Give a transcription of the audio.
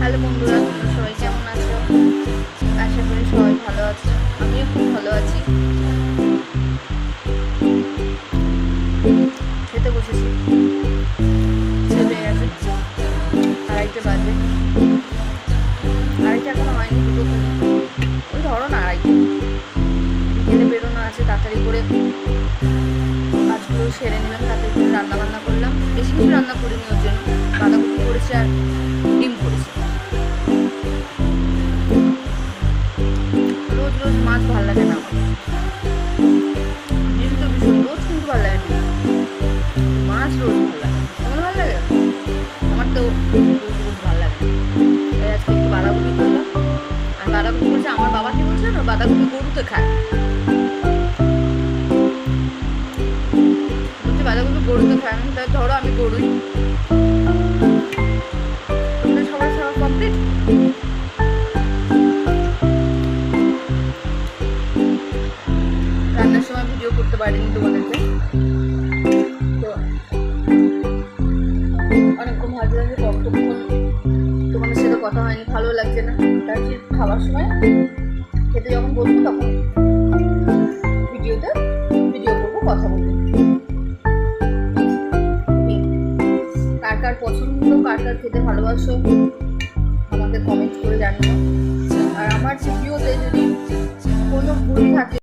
Hello বন্ধুরা, তোমরা সবাই কেমন আছো? আশা করি সবাই ভালো আছো। আমিও খুব ভালো আছি। খেতে বসেছি, খেতে গেছে 2:30 বাজে। 2:30 এখনো হয়নি, দুটো ওই ধরো না 2:30। বিকেলে বেরোনো আছে, তাড়াতাড়ি করে কাজগুলো সেরে নিলাম, তাড়াতাড়ি করে রান্না বান্না করলাম। বেশি কিছু রান্না করিনি, ওর জন্য বাঁধাকপি করেছি আর ডিম করেছি। রোজ রোজ মাছ ভালো লাগে না আমার। ডিম তো ভীষণ, রোজ কিন্তু ভালো লাগে ডিম। মাছ রোজ ভালো লাগে, তোমার ভালো লাগে? আমার তো রোজ রোজ ভালো লাগে। তাই আজকে একটু বাঁধাকপি করলাম। আর বাঁধাকপি বলছে, আমার বাবা কি বলছে না, বাঁধাকপি গরুতে খায়। বলছে বাঁধাকপি গরুতে খায়। আমি তাই ধরো আমি গরুই। তোমাদের সবার খাওয়া কমপ্লিট? রান্নার সময় ভিডিও করতে পারিনি তোমাদেরকে, তো অনেকক্ষণ ভাবছিলাম যে কতক্ষণ তোমাদের সাথে কথা হয়নি, ভালো লাগছে না। তাই খাওয়ার সময় খেতে যখন বসবো তখন ভিডিও করবো, কথা বলবো। কার কার পছন্দ, কার কার খেতে ভালোবাসো আমাকে কমেন্ট করে জানিও। আর আমার ভিডিওতে যদি কোনো ভুল থাকে